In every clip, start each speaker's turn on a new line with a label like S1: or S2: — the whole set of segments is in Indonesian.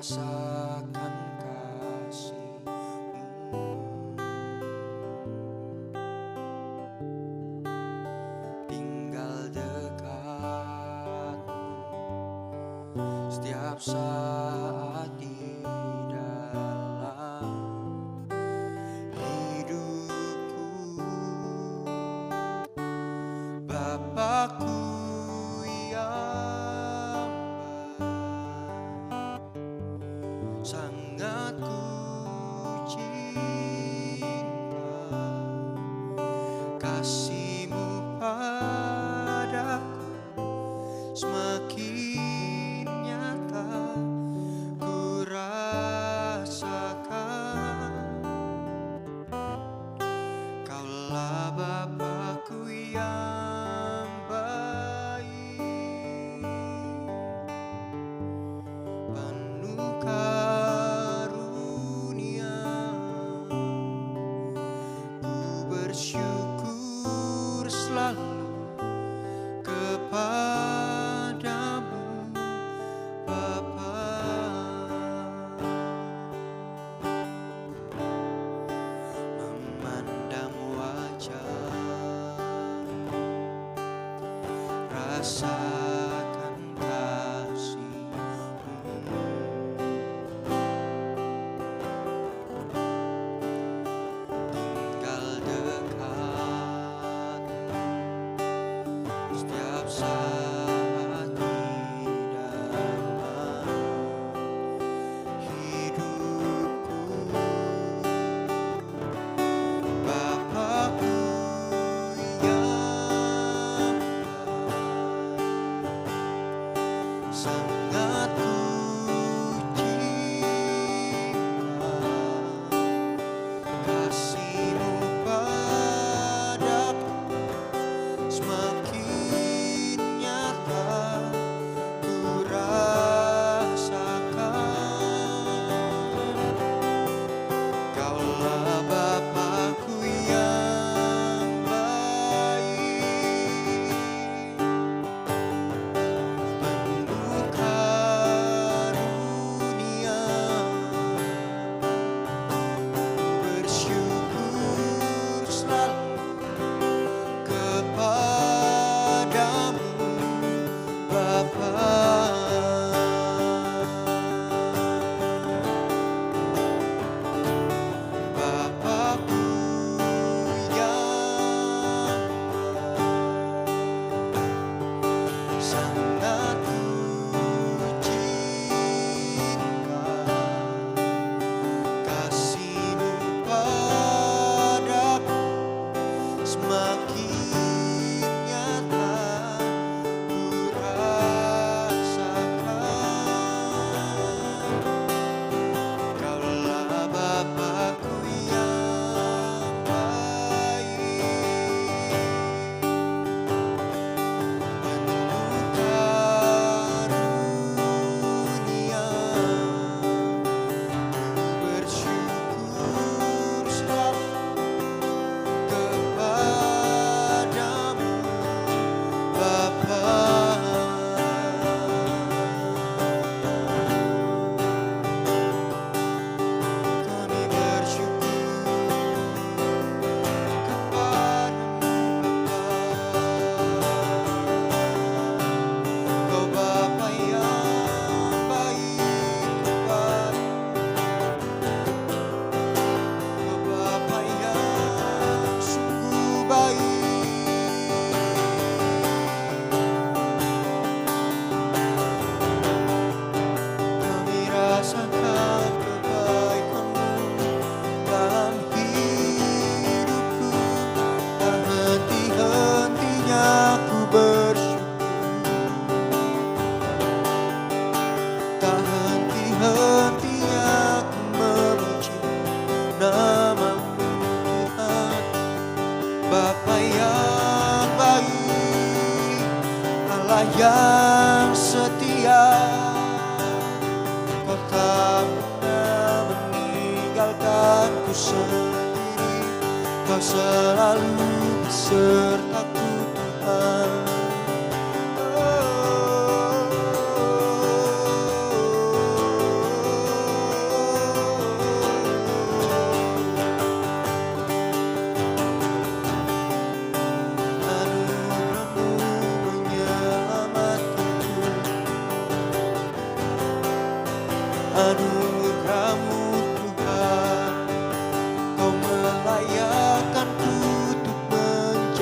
S1: rasakan kasih-Mu, tinggal dekat-Mu setiap saat di dalam hidupku. Bapakku yang baik, sangat ku cinta. Kasih-Mu padaku semakin nyata ku rasakan. Kaulah Bapakku yang baik, penuh karunia. Ku bersyukur selalu kepadamu, Bapa. Memandang wajah, rasakan kasih-Mu, tinggal dekat setiap saat di dalam hidupku. Bapakku yang baik, sangat ku cinta. Kasih-Mu padaku semakin nyata ku rasakan. Kaulah Bapakku yang baik, penuh karunia. Bersyukur selalu kepadamu, Bapa. Bapakku yang baik, sangat ku cinta. Kasih-Mu padaku semakin nyata ku rasakan. Kaulah Bapakku yang baik, penuh karunia. Ku bersyukur selalu kepadamu, Bapa. Kami bersyukur kepadamu, Bapa. Kau Bapa yang baik kepadamu, Kau Bapa yang sungguh baik. Kami rasakan kebaikan-Mu dalam hidupku. Tak henti-hentinya ku bersyukur, tak henti-hentinya ku memuji nama-Mu, Tuhan. Bapa yang baik, Allah yang setia, Kau tak pernah meninggalkanku sendiri. Kau selalu besertaku, Tuhan. Oh,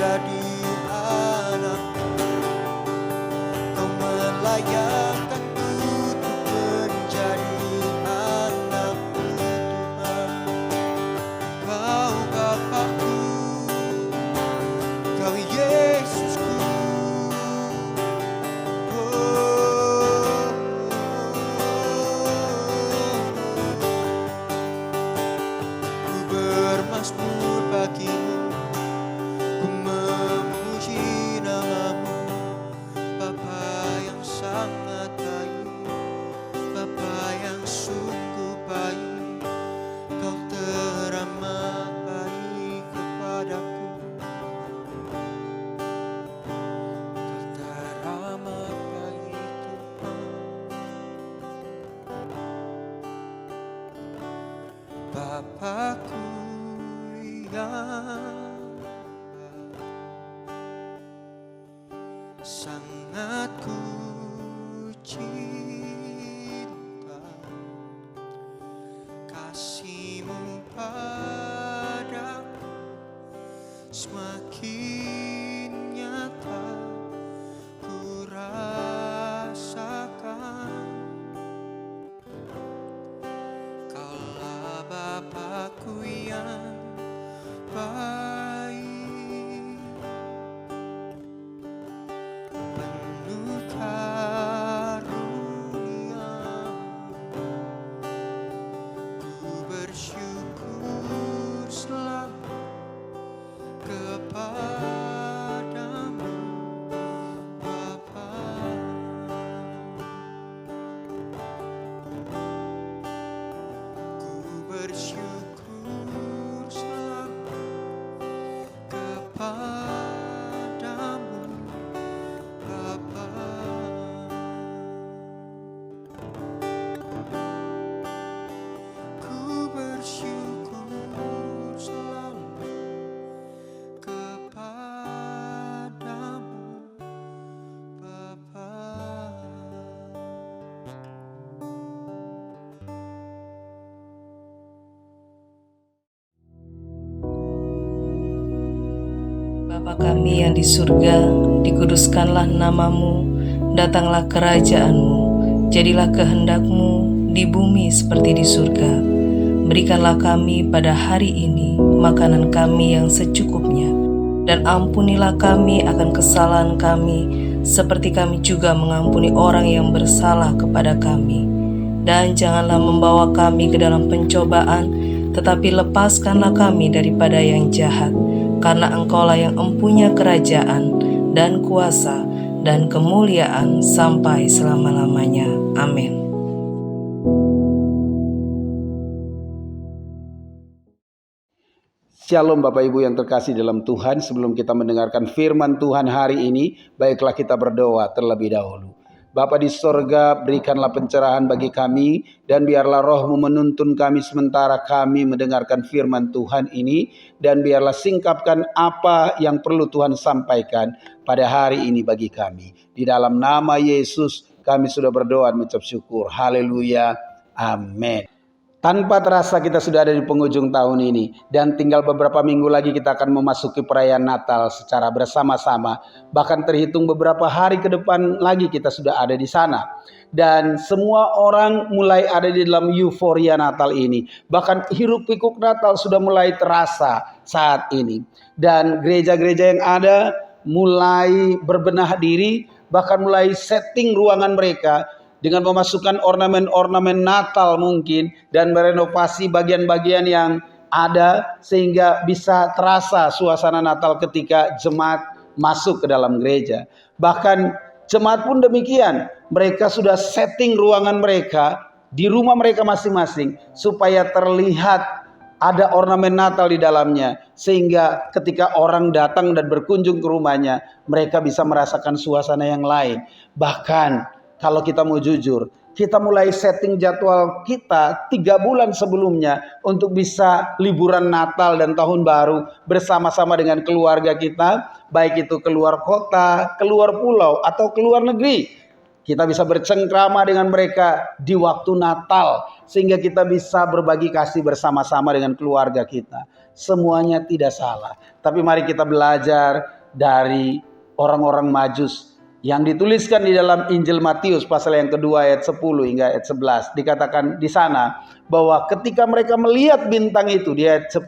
S1: menjadi anakmu. Kau melayakkanku untuk menjadi anakmu Tuhan. Kau Bapakku, Kau Yesusku. Ku bermazmur bagimu, ku memuji namamu, Bapa yang sangat baik, Bapa yang sungguh baik. Kau teramat baik kepadaku, Kau teramat baik Tuhan. Bapakku yang sangat ku cinta, kasih-Mu padaku semakin nyata ku rasakan. Kaulah Bapakku yang baik, penuh karunia-Mu. Ku bersyukur selalu kepadamu Bapa. Ku bersyukur selalu kepadamu Bapa. Ku bersyukur selalu kepadamu Bapa.
S2: Bapa kami yang di surga, dikuduskanlah namamu, datanglah kerajaan-Mu, jadilah kehendak-Mu di bumi seperti di surga. Berikanlah kami pada hari ini makanan kami yang secukupnya, dan ampunilah kami akan kesalahan kami, seperti kami juga mengampuni orang yang bersalah kepada kami. Dan janganlah membawa kami ke dalam pencobaan, tetapi lepaskanlah kami daripada yang jahat. Karena Engkaulah yang empunya kerajaan dan kuasa dan kemuliaan sampai selama-lamanya. Amin.
S3: Shalom Bapak Ibu yang terkasih dalam Tuhan. Sebelum kita mendengarkan firman Tuhan hari ini, baiklah kita berdoa terlebih dahulu. Bapa di sorga, berikanlah pencerahan bagi kami, dan biarlah Roh-Mu menuntun kami sementara kami mendengarkan firman Tuhan ini, dan biarlah singkapkan apa yang perlu Tuhan sampaikan pada hari ini bagi kami. Di dalam nama Yesus kami sudah berdoa dan mengucap syukur. Haleluya. Amin. Tanpa terasa kita sudah ada di penghujung tahun ini, dan tinggal beberapa minggu lagi kita akan memasuki perayaan Natal secara bersama-sama. Bahkan terhitung beberapa hari ke depan lagi kita sudah ada di sana. Dan semua orang mulai ada di dalam euforia Natal ini. Bahkan hiruk pikuk Natal sudah mulai terasa saat ini. Dan gereja-gereja yang ada mulai berbenah diri, bahkan mulai setting ruangan mereka dengan memasukkan ornamen-ornamen Natal mungkin, dan merenovasi bagian-bagian yang ada sehingga bisa terasa suasana Natal ketika jemaat masuk ke dalam gereja. Bahkan jemaat pun demikian, mereka sudah setting ruangan mereka di rumah mereka masing-masing supaya terlihat ada ornamen Natal di dalamnya, sehingga ketika orang datang dan berkunjung ke rumahnya, mereka bisa merasakan suasana yang lain. Bahkan kalau kita mau jujur, kita mulai setting jadwal kita 3 bulan sebelumnya untuk bisa liburan Natal dan Tahun Baru bersama-sama dengan keluarga kita, baik itu keluar kota, keluar pulau, atau keluar negeri. Kita bisa bercengkrama dengan mereka di waktu Natal, sehingga kita bisa berbagi kasih bersama-sama dengan keluarga kita. semuanya tidak salah. Tapi mari kita belajar dari orang-orang Majus yang dituliskan di dalam Injil Matius pasal yang kedua ayat 10 hingga ayat 11. Dikatakan di sana bahwa ketika mereka melihat bintang itu di ayat 10,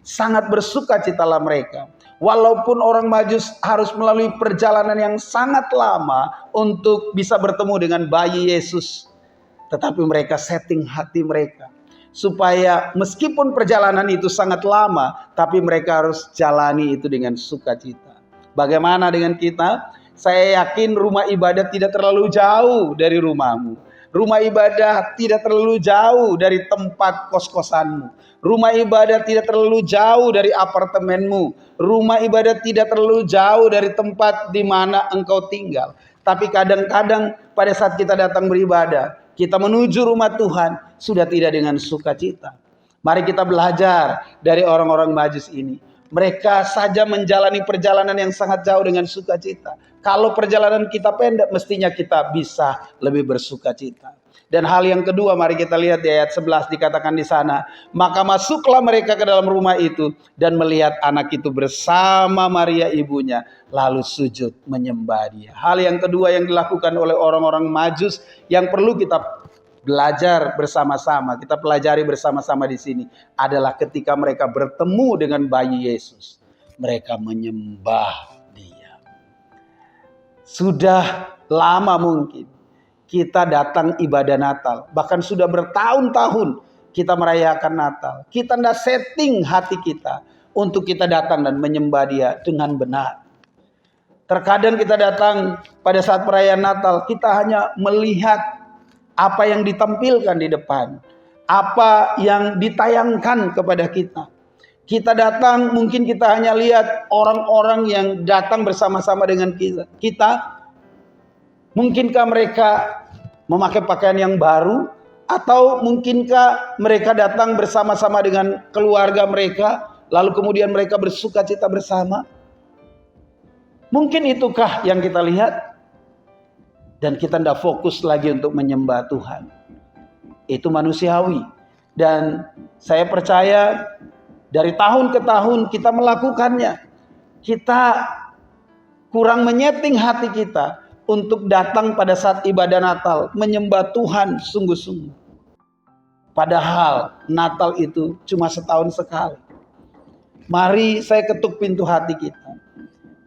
S3: sangat bersukacitalah mereka. Walaupun orang Majus harus melalui perjalanan yang sangat lama untuk bisa bertemu dengan bayi Yesus, tetapi mereka setting hati mereka supaya meskipun perjalanan itu sangat lama, tapi mereka harus jalani itu dengan sukacita. Bagaimana dengan kita? Saya yakin rumah ibadah tidak terlalu jauh dari rumahmu. Rumah ibadah tidak terlalu jauh dari tempat kos-kosanmu. Rumah ibadah tidak terlalu jauh dari apartemenmu. Rumah ibadah tidak terlalu jauh dari tempat di mana engkau tinggal. Tapi kadang-kadang pada saat kita datang beribadah, kita menuju rumah Tuhan sudah tidak dengan sukacita. Mari kita belajar dari orang-orang Majus ini. Mereka saja menjalani perjalanan yang sangat jauh dengan sukacita. Kalau perjalanan kita pendek, mestinya kita bisa lebih bersukacita. Dan hal yang kedua, mari kita lihat di ayat 11 dikatakan di sana, maka masuklah mereka ke dalam rumah itu dan melihat anak itu bersama Maria ibunya, lalu sujud menyembah dia. Hal yang kedua yang dilakukan oleh orang-orang Majus yang perlu kita belajar bersama-sama, kita pelajari bersama-sama di sini adalah ketika mereka bertemu dengan bayi Yesus, mereka menyembah dia. Sudah lama mungkin kita datang ibadah Natal, bahkan sudah bertahun-tahun kita merayakan Natal. Kita tidak setting hati kita untuk kita datang dan menyembah dia dengan benar. Terkadang kita datang pada saat perayaan Natal, kita hanya melihat apa yang ditampilkan di depan, apa yang ditayangkan kepada kita. Kita datang, mungkin kita hanya lihat orang-orang yang datang bersama-sama dengan kita. Mungkinkah mereka memakai pakaian yang baru? Atau mungkinkah mereka datang bersama-sama dengan keluarga mereka, lalu kemudian mereka bersukacita bersama? Mungkin itukah yang kita lihat? Dan kita tidak fokus lagi untuk menyembah Tuhan. Itu manusiawi. Dan saya percaya dari tahun ke tahun kita melakukannya. Kita kurang menyeting hati kita untuk datang pada saat ibadah Natal, menyembah Tuhan sungguh-sungguh. Padahal Natal itu cuma setahun sekali. Mari saya ketuk pintu hati kita.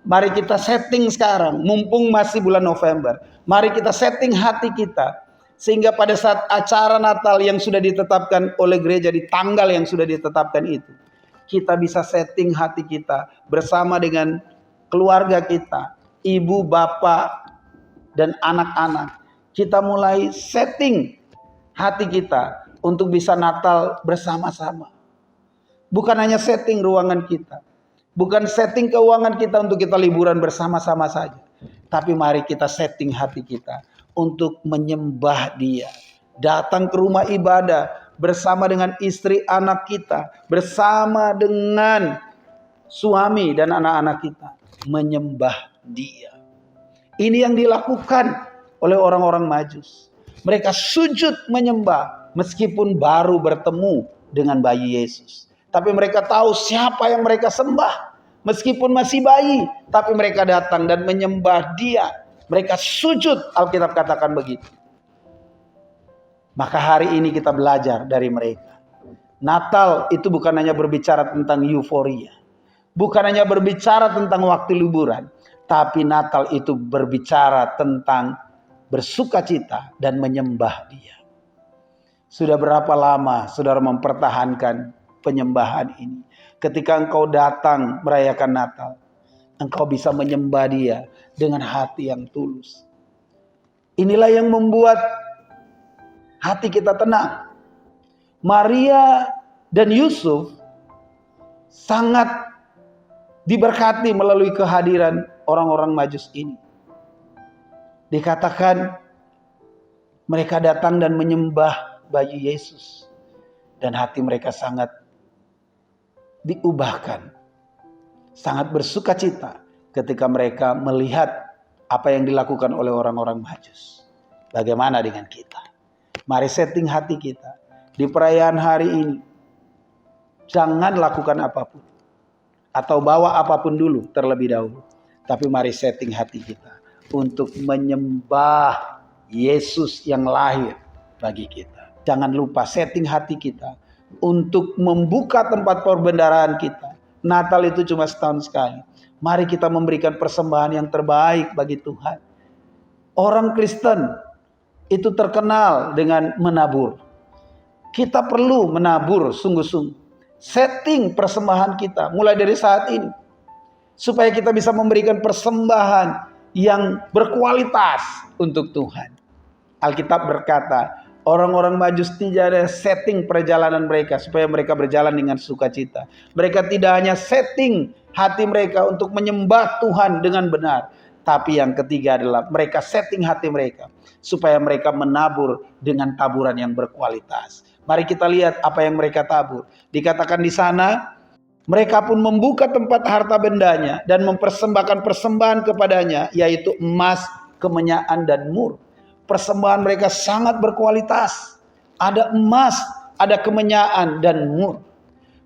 S3: Mari kita setting sekarang, mumpung masih bulan November. Mari kita setting hati kita, sehingga pada saat acara Natal yang sudah ditetapkan oleh gereja di tanggal yang sudah ditetapkan itu, kita bisa setting hati kita bersama dengan keluarga kita, ibu, bapak, dan anak-anak. Kita mulai setting hati kita untuk bisa Natal bersama-sama. Bukan hanya setting ruangan kita, bukan setting keuangan kita untuk kita liburan bersama-sama saja. Tapi mari kita setting hati kita untuk menyembah dia. Datang ke rumah ibadah bersama dengan istri anak kita, bersama dengan suami dan anak-anak kita, menyembah dia. Ini yang dilakukan oleh orang-orang Majus. Mereka sujud menyembah meskipun baru bertemu dengan bayi Yesus. Tapi mereka tahu siapa yang mereka sembah. Meskipun masih bayi, tapi mereka datang dan menyembah dia. Mereka sujud, Alkitab katakan begitu. Maka hari ini kita belajar dari mereka. Natal itu bukan hanya berbicara tentang euforia. Bukan hanya berbicara tentang waktu liburan. Tapi Natal itu berbicara tentang bersukacita dan menyembah dia. Sudah berapa lama saudara mempertahankan penyembahan ini? Ketika engkau datang merayakan Natal, engkau bisa menyembah dia dengan hati yang tulus. Inilah yang membuat hati kita tenang. Maria dan Yusuf sangat diberkati melalui kehadiran orang-orang Majus ini. Dikatakan mereka datang dan menyembah bayi Yesus. Dan hati mereka sangat diubahkan. Sangat bersukacita ketika mereka melihat apa yang dilakukan oleh orang-orang Majus. Bagaimana dengan kita? Mari setting hati kita di perayaan hari ini. Jangan lakukan apapun atau bawa apapun dulu terlebih dahulu. Tapi mari setting hati kita untuk menyembah Yesus yang lahir bagi kita. Jangan lupa setting hati kita untuk membuka tempat perbendaharaan kita. Natal itu cuma setahun sekali. Mari kita memberikan persembahan yang terbaik bagi Tuhan. Orang Kristen itu terkenal dengan menabur. Kita perlu menabur sungguh-sungguh. Setting persembahan kita mulai dari saat ini. Supaya kita bisa memberikan persembahan yang berkualitas untuk Tuhan. Alkitab berkata, orang-orang Majus tidak ada setting perjalanan mereka supaya mereka berjalan dengan sukacita. Mereka tidak hanya setting hati mereka untuk menyembah Tuhan dengan benar. Tapi yang ketiga adalah mereka setting hati mereka supaya mereka menabur dengan taburan yang berkualitas. Mari kita lihat apa yang mereka tabur. Dikatakan di sana, mereka pun membuka tempat harta bendanya dan mempersembahkan persembahan kepadanya, yaitu emas, kemenyaan, dan mur. Persembahan mereka sangat berkualitas. Ada emas, ada kemenyaan, dan mur.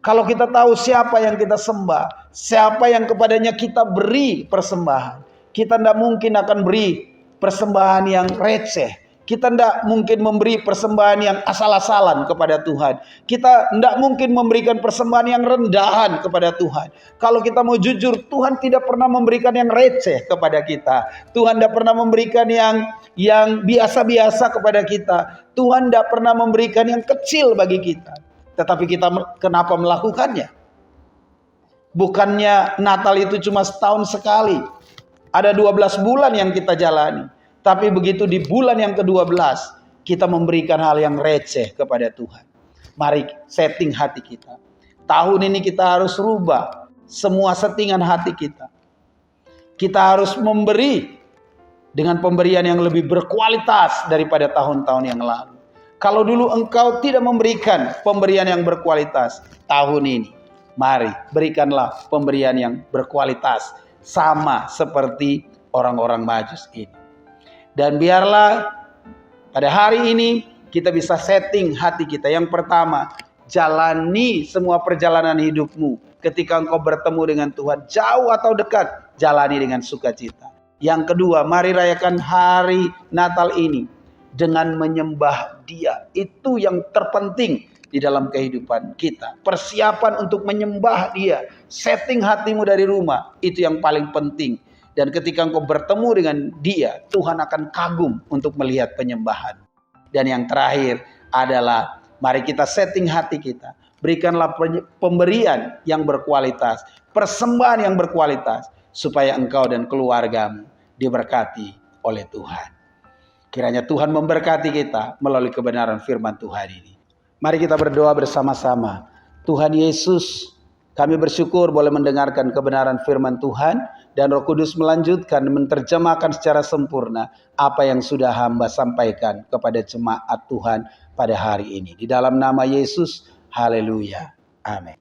S3: Kalau kita tahu siapa yang kita sembah, siapa yang kepadanya kita beri persembahan, kita tidak mungkin akan beri persembahan yang receh. Kita tidak mungkin memberi persembahan yang asal-asalan kepada Tuhan. Kita tidak mungkin memberikan persembahan yang rendahan kepada Tuhan. Kalau kita mau jujur, Tuhan tidak pernah memberikan yang receh kepada kita. Tuhan tidak pernah memberikan yang biasa-biasa kepada kita. Tuhan tidak pernah memberikan yang kecil bagi kita. Tetapi kita kenapa melakukannya? Bukannya Natal itu cuma setahun sekali. Ada 12 bulan yang kita jalani. Tapi begitu di bulan yang ke-12, kita memberikan hal yang receh kepada Tuhan. Mari setting hati kita. Tahun ini kita harus rubah semua settingan hati kita. Kita harus memberi dengan pemberian yang lebih berkualitas daripada tahun-tahun yang lalu. Kalau dulu engkau tidak memberikan pemberian yang berkualitas, tahun ini mari berikanlah pemberian yang berkualitas. Sama seperti orang-orang Majus ini. Dan biarlah pada hari ini kita bisa setting hati kita. Yang pertama, jalani semua perjalanan hidupmu. Ketika engkau bertemu dengan Tuhan, jauh atau dekat, jalani dengan sukacita. Yang kedua, mari rayakan hari Natal ini dengan menyembah Dia. Itu yang terpenting di dalam kehidupan kita. Persiapan untuk menyembah Dia. Setting hatimu dari rumah, itu yang paling penting. Dan ketika engkau bertemu dengan Dia, Tuhan akan kagum untuk melihat penyembahan. Dan yang terakhir adalah mari kita setting hati kita. Berikanlah pemberian yang berkualitas, persembahan yang berkualitas, supaya engkau dan keluargamu diberkati oleh Tuhan. Kiranya Tuhan memberkati kita melalui kebenaran firman Tuhan ini. Mari kita berdoa bersama-sama. Tuhan Yesus, kami bersyukur boleh mendengarkan kebenaran firman Tuhan. Dan Roh Kudus melanjutkan menerjemahkan secara sempurna apa yang sudah hamba sampaikan kepada jemaat Tuhan pada hari ini. Di dalam nama Yesus, haleluya. Amin.